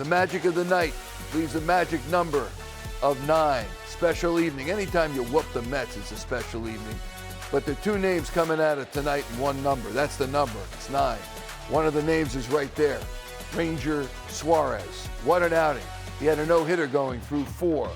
The magic of the night leaves a magic number of 9. Special evening. Anytime you whoop the Mets, it's a special evening. But there are 2 names coming out of tonight and 1 number. That's the number. It's 9. One of the names is right there. Ranger Suarez. What an outing. He had a no-hitter going through 4.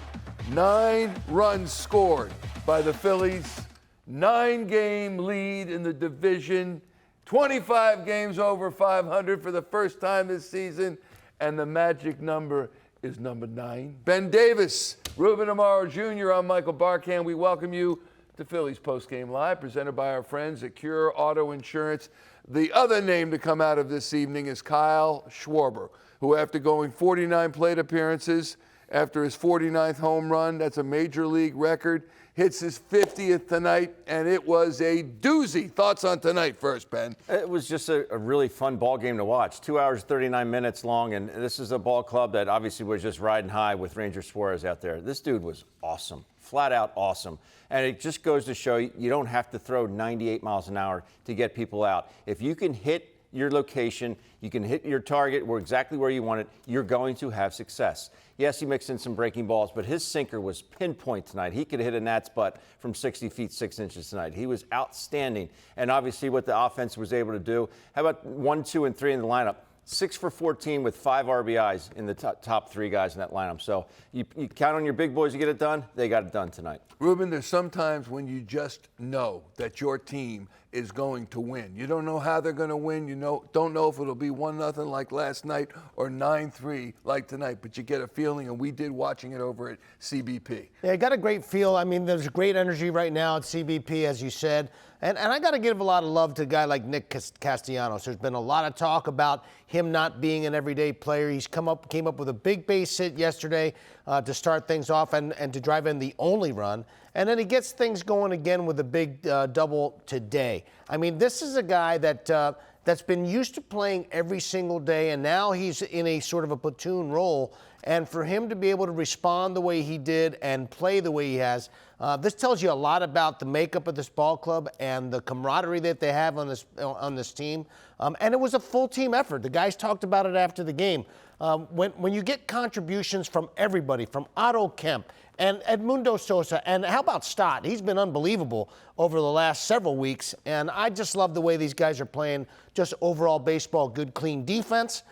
9 runs scored by the Phillies. 9-game lead in the division. 25 games over 500 for the first time this season. And the magic number is number 9. Ben Davis, Ruben Amaro Jr., I'm Michael Barkan. We welcome you to Phillies Postgame Live, presented by our friends at Cure Auto Insurance. The other name to come out of this evening is Kyle Schwarber, who after going 49 plate appearances, after his 49th home run, that's a major league record, hits his 50th tonight, and it was a doozy. Thoughts on tonight first, Ben? It was just a really fun ball game to watch. 2 hours, 39 minutes long, and this is a ball club that obviously was just riding high with Ranger Suarez out there. This dude was awesome, flat out awesome. And it just goes to show you don't have to throw 98 miles an hour to get people out. If you can hit your location, you can hit your target exactly where you want it, you're going to have success. Yes, he mixed in some breaking balls, but his sinker was pinpoint tonight. He could hit a gnat's butt from 60 feet, 6 inches tonight. He was outstanding. And obviously what the offense was able to do. How about 1, 2, and 3 in the lineup? 6 for 14 with 5 RBIs in the top 3 guys in that lineup. So you count on your big boys to get it done. They got it done tonight. Ruben, there's sometimes when you just know that your team is going to win. You don't know how they're going to win. Don't know if it'll be 1-0 like last night or 9-3 like tonight, but you get a feeling, and we did watching it over at CBP. Yeah, I got a great feel. I mean, there's great energy right now at CBP, as you said. And I got to give a lot of love to a guy like Nick Castellanos. There's been a lot of talk about him not being an everyday player. He's came up with a big base hit yesterday to start things off and to drive in the only run. And then he gets things going again with a big double today. I mean, this is a guy that's been used to playing every single day, and now he's in a sort of a platoon role. And for him to be able to respond the way he did and play the way he has, this tells you a lot about the makeup of this ball club and the camaraderie that they have on this team. And it was a full team effort. The guys talked about it after the game. When you get contributions from everybody, from Otto Kemp and Edmundo Sosa, and how about Stott? He's been unbelievable over the last several weeks, and I just love the way these guys are playing. Just overall baseball, good, clean defense.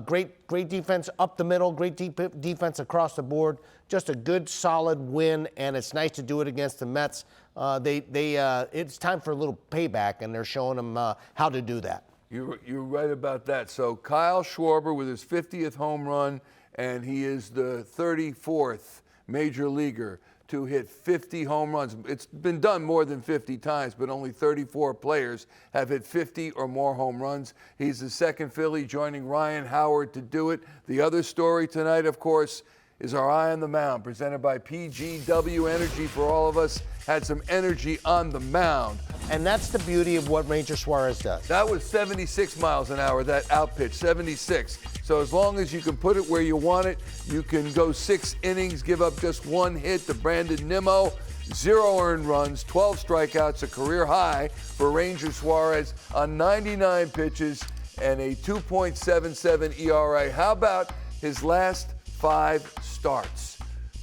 Great defense up the middle, great defense across the board. Just a good, solid win, and it's nice to do it against the Mets. It's time for a little payback, and they're showing them how to do that. You're right about that. So Kyle Schwarber with his 50th home run, and he is the 34th major leaguer to hit 50 home runs. It's been done more than 50 times, but only 34 players have hit 50 or more home runs. He's the second Philly, joining Ryan Howard to do it. The other story tonight, of course, is our Eye on the Mound, presented by PGW Energy for all of us. Had some energy on the mound. And that's the beauty of what Ranger Suarez does. That was 76 miles an hour, that out pitch, 76. So as long as you can put it where you want it, you can go 6 innings, give up just 1 hit to Brandon Nimmo, 0 earned runs, 12 strikeouts, a career high for Ranger Suarez on 99 pitches and a 2.77 ERA. How about his last 5 starts?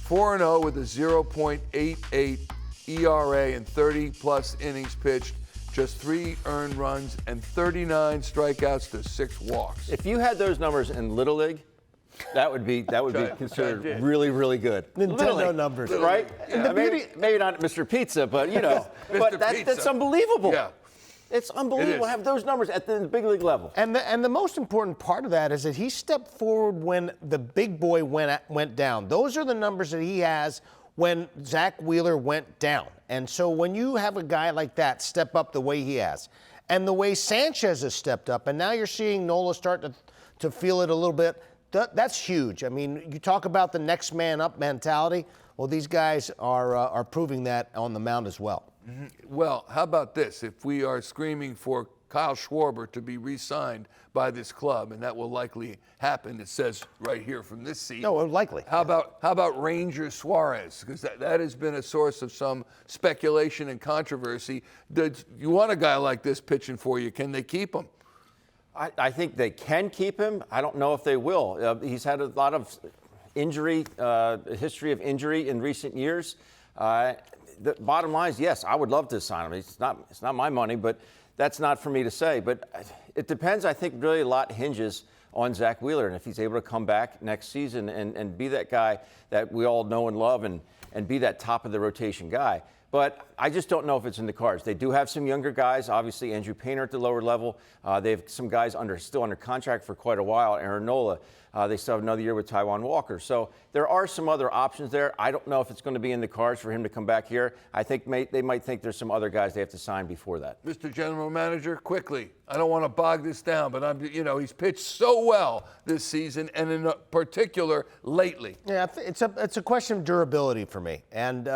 4-0 with a 0.88 ERA and 30-plus innings pitched, just 3 earned runs and 39 strikeouts to 6 walks. If you had those numbers in Little League, that would be considered really, really good. Nintendo numbers, right? Yeah, maybe not Mr. Pizza, but but that's unbelievable. Yeah. It's unbelievable to have those numbers at the big league level. And the most important part of that is that he stepped forward when the big boy went down. Those are the numbers that he has when Zach Wheeler went down. And so when you have a guy like that step up the way he has, and the way Sanchez has stepped up, and now you're seeing Nola start to feel it a little bit, that's huge. I mean, you talk about the next man up mentality. Well, these guys are proving that on the mound as well. Mm-hmm. Well, how about this? If we are screaming for Kyle Schwarber to be re-signed by this club, and that will likely happen, it says right here from this seat. No, likely. How about Ranger Suarez? Because that has been a source of some speculation and controversy. You want a guy like this pitching for you. Can they keep him? I think they can keep him. I don't know if they will. He's had a lot of injury, history of injury in recent years. The bottom line is, yes, I would love to sign him. It's not my money, but that's not for me to say. But it depends. I think really a lot hinges on Zach Wheeler, and if he's able to come back next season and be that guy that we all know and love and be that top of the rotation guy. But I just don't know if it's in the cards. They do have some younger guys. Obviously, Andrew Painter at the lower level. They have some guys still under contract for quite a while. Aaron Nola. They still have another year with Taijuan Walker. So there are some other options there. I don't know if it's going to be in the cards for him to come back here. I think they might think there's some other guys they have to sign before that. Mr. General Manager, quickly. I don't want to bog this down, but he's pitched so well this season, and in particular lately. Yeah, it's a question of durability for me, and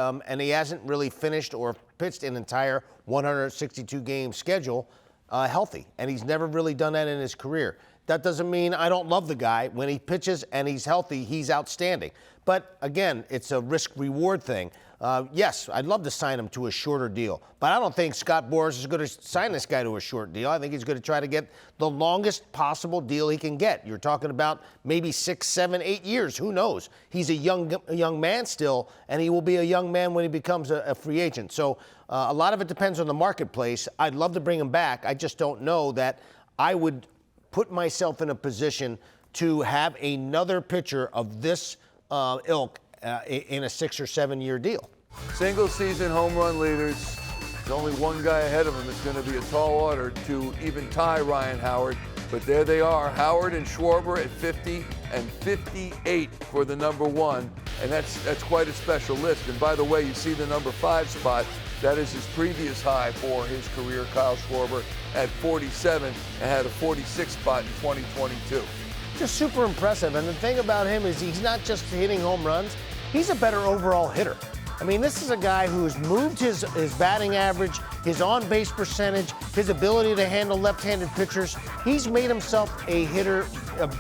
he hasn't really finished or pitched an entire 162 game schedule healthy, and he's never really done that in his career. That doesn't mean I don't love the guy. When he pitches and he's healthy, he's outstanding. But again, it's a risk-reward thing. Yes, I'd love to sign him to a shorter deal, but I don't think Scott Boras is going to sign this guy to a short deal. I think he's going to try to get the longest possible deal he can get. You're talking about maybe 6, 7, 8 years. Who knows? He's a young man still, and he will be a young man when he becomes a free agent. So a lot of it depends on the marketplace. I'd love to bring him back. I just don't know that I would put myself in a position to have another pitcher of this ilk in a 6 or 7 year deal. Single season home run leaders. There's only one guy ahead of him. It's going to be a tall order to even tie Ryan Howard. But there they are, Howard and Schwarber at 50 and 58 for the number one. And that's quite a special list. And by the way, you see the number 5 spot. That is his previous high for his career, Kyle Schwarber, at 47 and had a 46 spot in 2022. Just super impressive. And the thing about him is he's not just hitting home runs, he's a better overall hitter. I mean, this is a guy who's moved his batting average, his on-base percentage, his ability to handle left-handed pitchers. He's made himself a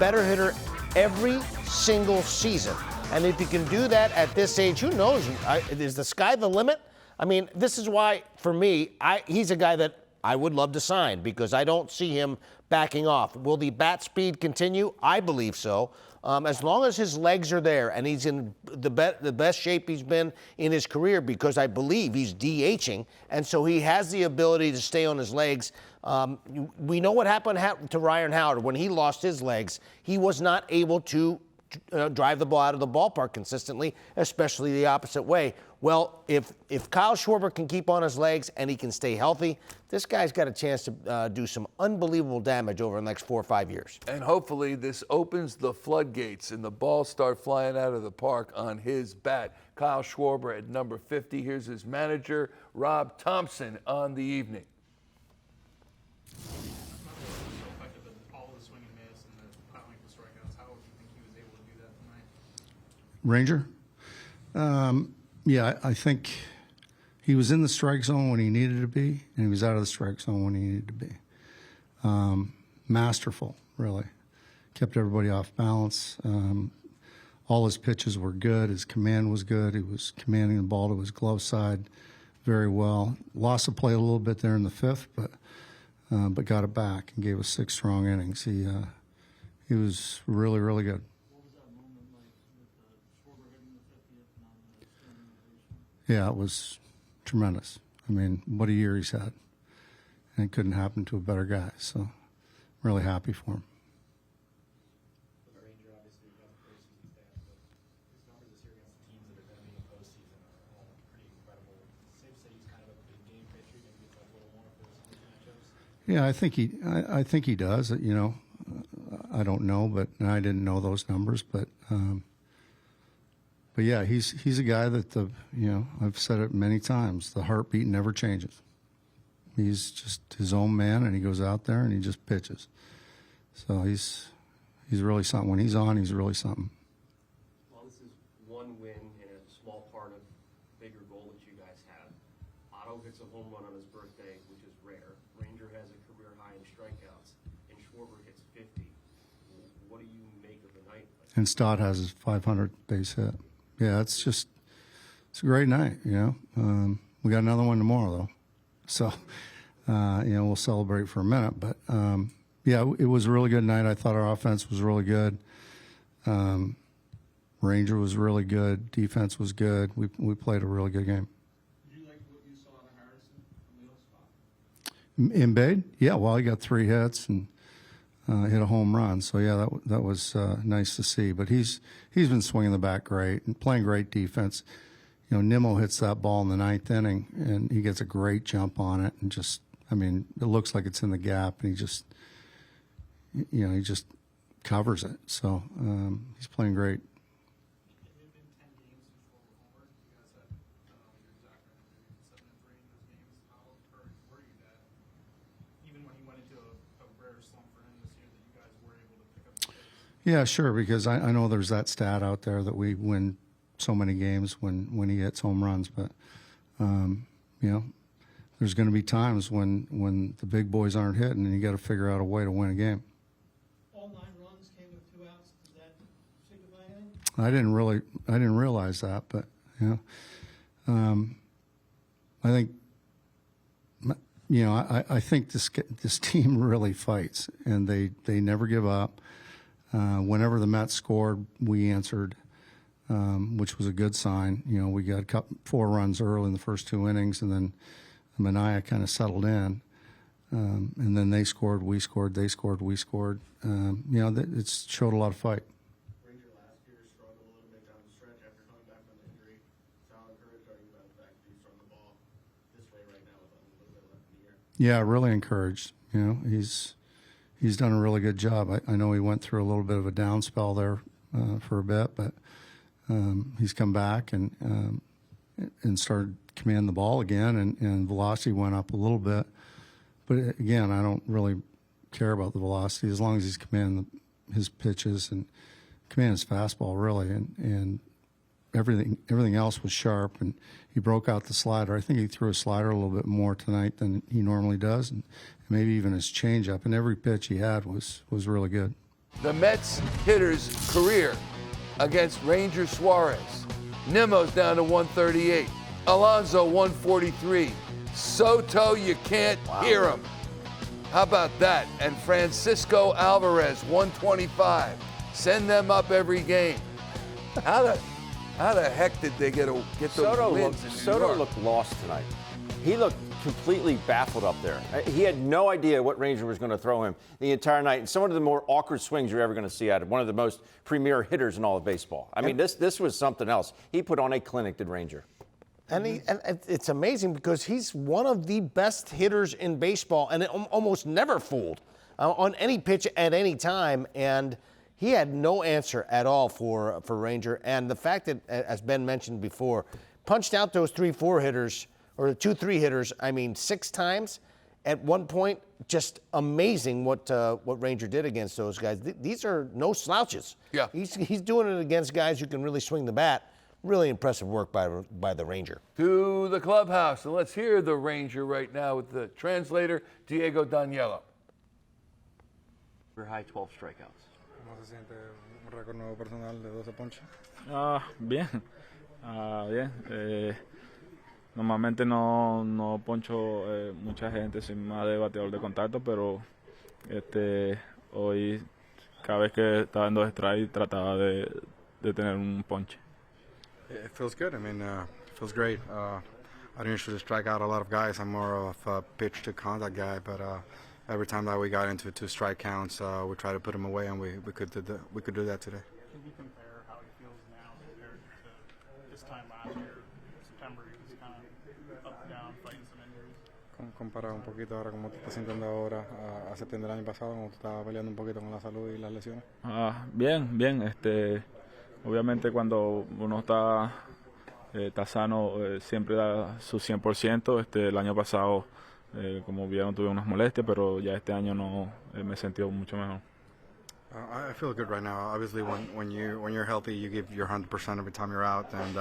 better hitter every single season. And if he can do that at this age, who knows? Is the sky the limit? I mean, this is why, for me, he's a guy that I would love to sign because I don't see him backing off. Will the bat speed continue? I believe so. As long as his legs are there and he's in the best shape he's been in his career, because I believe he's DHing, and so he has the ability to stay on his legs. We know what happened to Ryan Howard. When he lost his legs, he was not able to drive the ball out of the ballpark consistently, especially the opposite way. Well, if Kyle Schwarber can keep on his legs and he can stay healthy, this guy's got a chance to do some unbelievable damage over the next 4 or 5 years. And hopefully this opens the floodgates and the balls start flying out of the park on his bat. Kyle Schwarber at number 50. Here's his manager, Rob Thomson, on the evening. Ranger? Yeah, I think he was in the strike zone when he needed to be, and he was out of the strike zone when he needed to be. Masterful, really. Kept everybody off balance. All his pitches were good. His command was good. He was commanding the ball to his glove side very well. Lost the play a little bit there in the 5th, but got it back and gave us 6 strong innings. He was really, really good. Yeah, it was tremendous. I mean, what a year he's had. And it couldn't happen to a better guy. So I'm really happy for him. Yeah, I think he does. You know, I don't know, but I didn't know those numbers, but yeah, he's a guy that I've said it many times. The heartbeat never changes. He's just his own man, and he goes out there and he just pitches. So he's really something. When he's on, he's really something. Well, this is one win in a small part of a bigger goal that you guys have. Otto hits a home run on his birthday, which is rare. Ranger has a career high in strikeouts, and Schwarber hits 50. What do you make of the night? And Stott has his 500 base hit. Yeah, it's a great night, you know. We got another one tomorrow, though. So, we'll celebrate for a minute. But, Yeah, it was a really good night. I thought our offense was really good. Ranger was really good. Defense was good. We played a really good game. Did you like what you saw in Harrison from the spot? In Bade? Yeah, well, he got 3 hits and hit a home run. So, yeah, that was nice to see. But he's been swinging the bat great and playing great defense. You know, Nimmo hits that ball in the 9th inning, and he gets a great jump on it. And just, I mean, it looks like it's in the gap, and he just covers it. So he's playing great. It had been 10 games before Homer. You guys had, I don't know your exact record, maybe 7 and 3 in those games. How encouraged were you that even when he went into a rare slump for him this year, that you guys were able to pick up the pace? Yeah, sure, because I know there's that stat out there that we win so many games when he hits home runs. But, you know, there's going to be times when the big boys aren't hitting, and you got to figure out a way to win a game. All 9 runs came with 2 outs. Does that signify anything? I didn't realize that, but yeah, I think, you know, I think this team really fights, and they never give up. Whenever the Mets scored, we answered, which was a good sign. You know, we got 4 runs early in the first 2 innings, and then Manaea kind of settled in. And then they scored, we scored, they scored, we scored. You know, it showed a lot of fight. Ranger last year struggled a little bit down the stretch after coming back from the injury. So how encouraged are you about the fact that he's throwing the ball this way right now with a little bit left in the year? Yeah, really encouraged. You know, he's done a really good job. I know he went through a little bit of a down spell there for a bit, but he's come back and started commanding the ball again, and velocity went up a little bit. But again, I don't really care about the velocity as long as he's commanding his pitches and commanding his fastball, really, and everything else was sharp. And he broke out the slider. I think he threw a slider a little bit more tonight than he normally does, and maybe even his changeup. And every pitch he had was really good. The Mets hitter's career against Ranger Suarez. Nimmo's down to 138. Alonso 143. Soto, you can't hear him. How about that? And Francisco Alvarez 125. Send them up every game. How the heck did they get those wins in New Soto York? looked lost tonight. He looked completely baffled up there. He had no idea what Ranger was going to throw him the entire night. And some of the more awkward swings you're ever going to see out of one of the most premier hitters in all of baseball. I mean, this was something else. He put on a clinic, did Ranger. And it's amazing because he's one of the best hitters in baseball, and almost never fooled on any pitch at any time. And he had no answer at all for Ranger. And the fact that, as Ben mentioned before, punched out those 3-4 hitters or the 2-3 hitters, I mean, 6 times at one point. Just amazing what Ranger did against those guys. These are no slouches. Yeah. He's doing it against guys who can really swing the bat. Really impressive work by the Ranger. To the clubhouse, and let's hear the Ranger right now with the translator, Diego Daniello. High 12 strikeouts. ¿Cómo se siente un récord nuevo personal de 12 ponches? Bien. Bien. Normalmente no poncho mucha gente, soy más de bateador de contacto, pero hoy cada vez que estaba en 2 strikes trataba de tener un ponche. It feels good. I mean, it feels great. I don't usually strike out a lot of guys. I'm more of a pitch to contact guy, but every time that we got into 2 strike counts, we try to put them away, and we could do that today. Can you compare how he feels now compared to this time last year? September, he was kind of up and down, fighting some injuries. Comparar un poquito ahora cómo te estás sintiendo ahora a septiembre del año pasado, cuando tú estabas peleando un poquito con la salud y las lesiones. Bien. Obviamente cuando uno está sano siempre da su 100%. El año pasado, como vieron, tuve unas molestias, pero ya este año no me he sentido mucho mejor. I feel good right now. Obviously, when you're healthy, you give your 100% every time you're out. And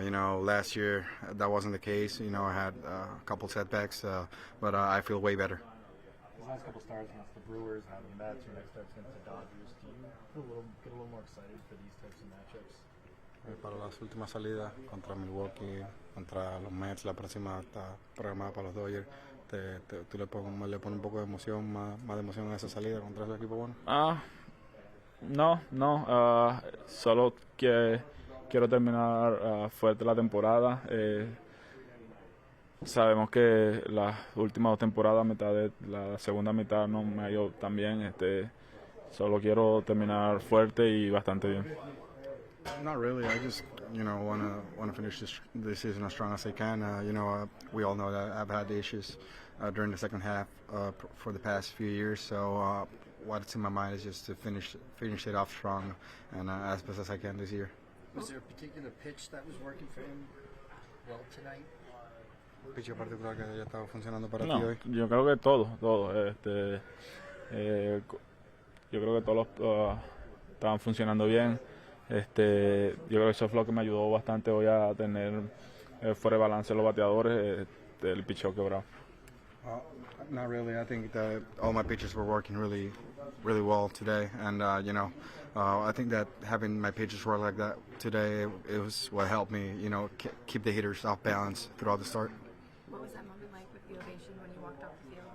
you know, last year that wasn't the case. You know, I had a couple setbacks, but I feel way better. These last couple starts against the Brewers, having Mets, your next starts against the Dodgers, do you get a little more excited for these types of matchups? Para las últimas salidas contra Milwaukee, contra los Mets, la próxima está programada para los Dodgers. ¿Tú le pones un poco de emoción, más de emoción a esa salida contra ese equipo bueno? No, solo que quiero terminar fuerte la temporada. Sabemos que las últimas 2 temporadas, la segunda mitad no me ha ido tan bien. Solo quiero terminar fuerte y bastante bien. Not really. I just, want to finish this season as strong as I can. We all know that I've had issues during the second half for the past few years. So what's in my mind is just to finish it off strong and as best as I can this year. Was there a particular pitch that was working for him well tonight? ¿Pitch particular que haya estado funcionando para ti No, hoy? yo creo que todo. Yo creo que todos estaban funcionando bien. Yo creo que eso fue lo que me ayudó bastante hoy a tener fuera de balance los bateadores, el picheo quebrado. Not really. I think that all my pitches were working really, really well today, and I think that having my pitches work like that today, it was what helped me, keep the hitters off balance throughout the start. What was that moment like with the ovation when you walked off the field?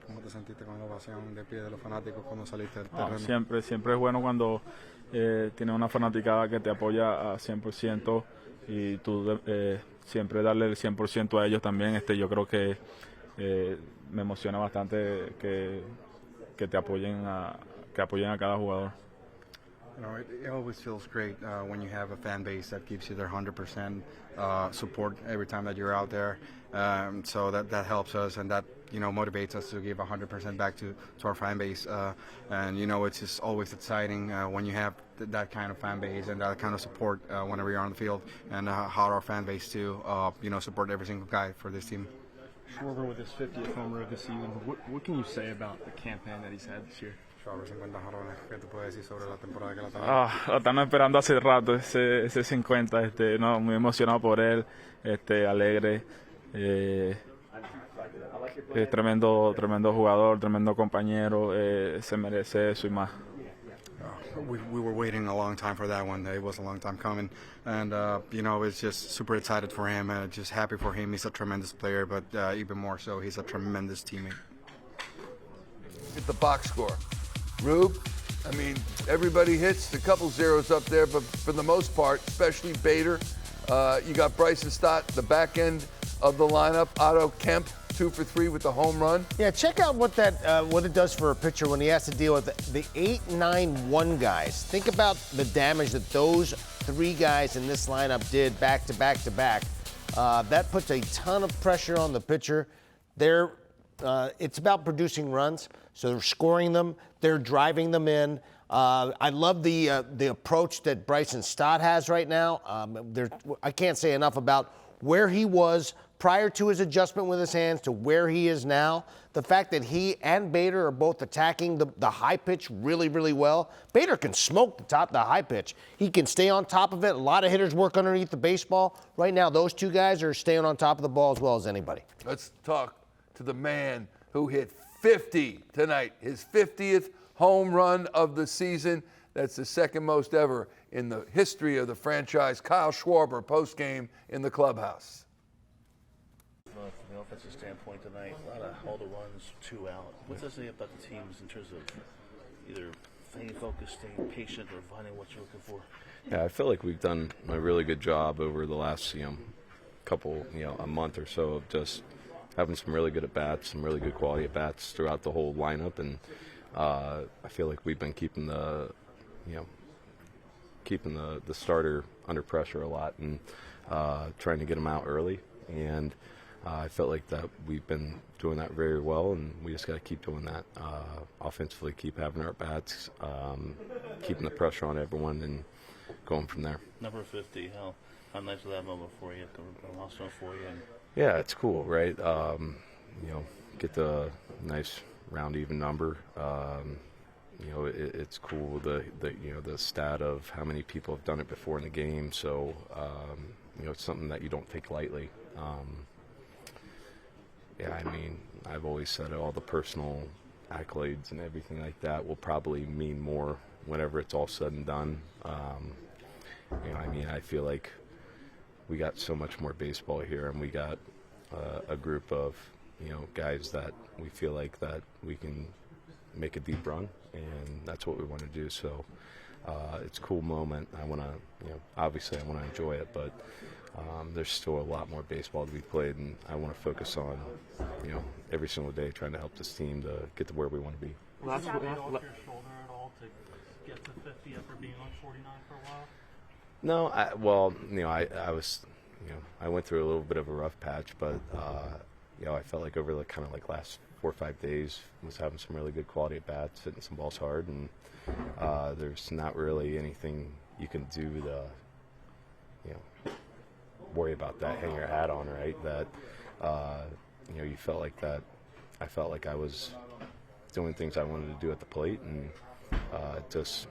¿Cómo te sentiste con la ovación de pie de los fanáticos cuando saliste del terreno? Siempre es bueno cuando tienes una fanaticada que te apoya a 100% y tú siempre darle el 100% a ellos también. Yo creo que me emociona bastante que te apoyen a cada jugador. It always feels great when you have a fan base that gives you their 100% support every time that you're out there. So that helps us, and that motivates us to give 100% back to our fan base. And it's just always exciting when you have that kind of fan base and that kind of support whenever you're on the field, and how our fan base to support every single guy for this team. Schwarber with his 50th homer of the season. What can you say about the campaign that he's had this year? Schwarber 50 jonrones. ¿Qué te puedes decir sobre la temporada que la está? Lo están esperando hace rato ese 50. Muy emocionado por él, alegre. Tremendo jugador, tremendo compañero. Se merece eso y más. We were waiting a long time for that one. It was a long time coming, and it's just super excited for him and just happy for him. He's a tremendous player, but even more so, he's a tremendous teammate. Get the box score. Rube, I mean, everybody hits, a couple zeros up there, but for the most part, especially Bader, you got Bryson Stott, the back end of the lineup, Otto Kemp, 2 for 3 with the home run. Yeah, check out what it does for a pitcher when he has to deal with the 8-9-1 guys. Think about the damage that those 3 guys in this lineup did back to back to back. That puts a ton of pressure on the pitcher. It's about producing runs, so they're scoring them, they're driving them in. I love the approach that Bryson Stott has right now. I can't say enough about where he was prior to his adjustment with his hands to where he is now. The fact that he and Bader are both attacking the high pitch really, really well. Bader can smoke the high pitch. He can stay on top of it. A lot of hitters work underneath the baseball. Right now, those 2 guys are staying on top of the ball as well as anybody. Let's talk to the man who hit 50 tonight, his 50th home run of the season. That's the second most ever in the history of the franchise. Kyle Schwarber, postgame in the clubhouse. From the offensive standpoint tonight, a lot of all the runs, 2 out. What does it say about the teams in terms of either staying focused, staying patient, or finding what you're looking for? Yeah, I feel like we've done a really good job over the last couple, a month or so of just having some really good at-bats, some really good quality at-bats throughout the whole lineup, and I feel like we've been keeping the starter under pressure a lot and trying to get him out early, and I felt like that we've been doing that very well, and we just got to keep doing that offensively, keep having our at-bats, keeping the pressure on everyone, and going from there. Number 50, how nice was that moment for you, a milestone for you? Yeah, it's cool, right? Get the nice round even number. It's cool the stat of how many people have done it before in the game. So it's something that you don't take lightly. I've always said all the personal accolades and everything like that will probably mean more whenever it's all said and done. I mean, I feel like we got so much more baseball here, and we got a group of guys that we feel like that we can make a deep run, and that's what we want to do. So it's a cool moment. I want to, obviously I want to enjoy it, but there's still a lot more baseball to be played, and I want to focus on, every single day trying to help this team to get to where we want to be. Last off your shoulder at all to get to 50 after being on 49 for a while? No, I was, I went through a little bit of a rough patch, but I felt like over the kind of like last 4 or 5 days was having some really good quality at bats, hitting some balls hard, and there's not really anything you can do to, worry about that, hang your hat on, right? That, you felt like that. I felt like I was doing things I wanted to do at the plate, and it just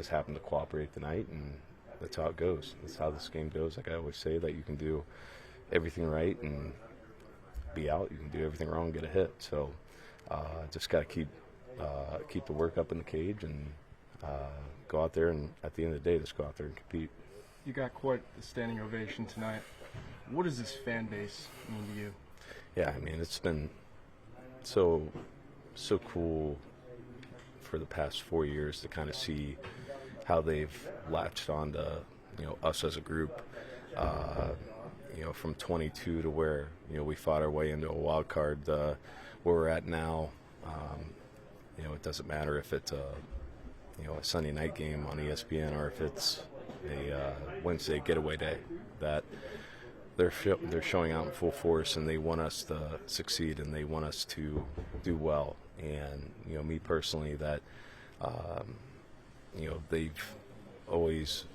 happened to cooperate tonight, and that's how it goes. That's how this game goes. Like I always say, that you can do everything right and be out. You can do everything wrong and get a hit. So just got to keep the work up in the cage and go out there, and at the end of the day, just go out there and compete. You got quite the standing ovation tonight. What does this fan base mean to you? Yeah, I mean, it's been so cool for the past 4 years to kind of see how they've latched on to, us as a group, from 22 to where, we fought our way into a wild card, where we're at now. It doesn't matter if it's a Sunday night game on ESPN or if it's a Wednesday getaway day, that they're showing out in full force, and they want us to succeed, and they want us to do well. And me personally, that they've always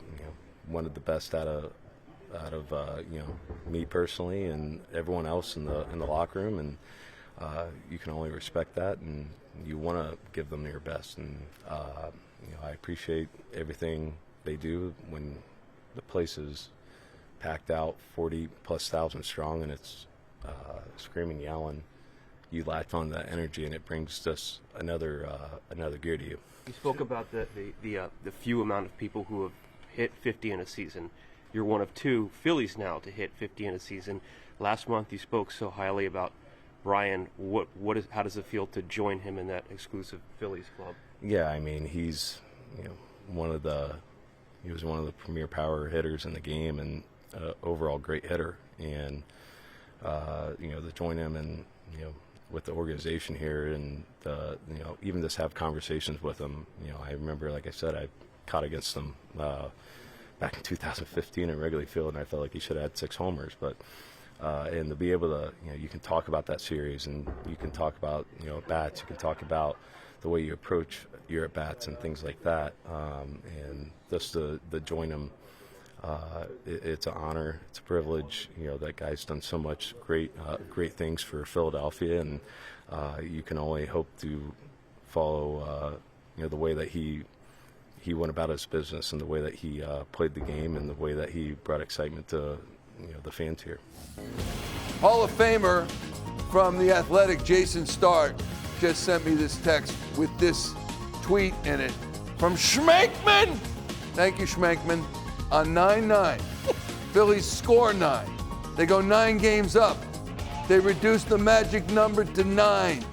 wanted the best out of me personally and everyone else in the locker room, and you can only respect that, and you want to give them your best. And I appreciate everything they do when the place is packed out, 40,000+ strong, and it's screaming, yelling. You latch on that energy, and it brings just another gear to you. You spoke about the few amount of people who have hit 50 in a season. You're one of 2 Phillies now to hit 50 in a season. Last month you spoke so highly about Brian. How does it feel to join him in that exclusive Phillies club? Yeah, I mean, he's he was one of the premier power hitters in the game, and overall great hitter. And to join him and with the organization here, and even just have conversations with him. I remember, like I said, I caught against him back in 2015 in Wrigley Field, and I felt like he should have had 6 homers. But and to be able to, you can talk about that series, and you can talk about at bats, you can talk about the way you approach your at bats and things like that, and just to join him. It's an honor. It's a privilege. That guy's done so much great things for Philadelphia, and you can only hope to follow, the way that he went about his business, and the way that he played the game, and the way that he brought excitement to the fans here. Hall of Famer from The Athletic, Jason Stark, just sent me this text with this tweet in it from Schmenkman. Thank you, Schmenkman. On 9-9, Phillies score 9. They go 9 games up. They reduce the magic number to 9.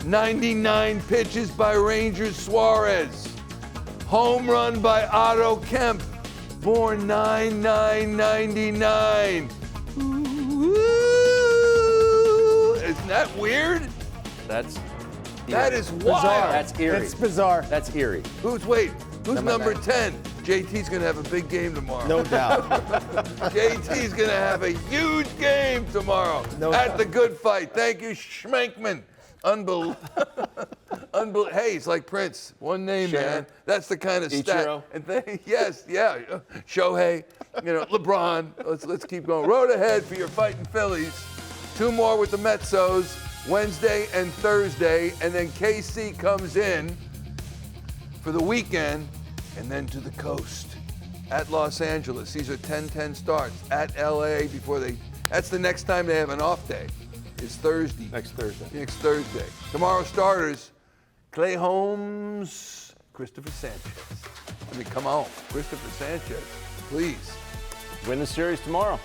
99 pitches by Rangers Suarez. Home run by Otto Kemp, born 9/9/99. Isn't that weird? That is wild. That's eerie. It's bizarre. That's eerie. Who's number 10? JT's going to have a big game tomorrow. No doubt. JT's going to have a huge game tomorrow at the Good Fight. Thank you, Schmenkman. Unbelievable. Hey, it's like Prince. One name, man. That's the kind of stat. Yes, yeah. Shohei, LeBron. Let's keep going. Road ahead for your fighting Phillies. 2 more with the Metsos, Wednesday and Thursday, and then KC comes in for the weekend, and then to the coast at Los Angeles. These are 10-10 starts at LA that's the next time they have an off day. It's Thursday. Next Thursday. Tomorrow starters, Clay Holmes, Christopher Sanchez. I mean, come on, Christopher Sanchez. please. Win the series tomorrow.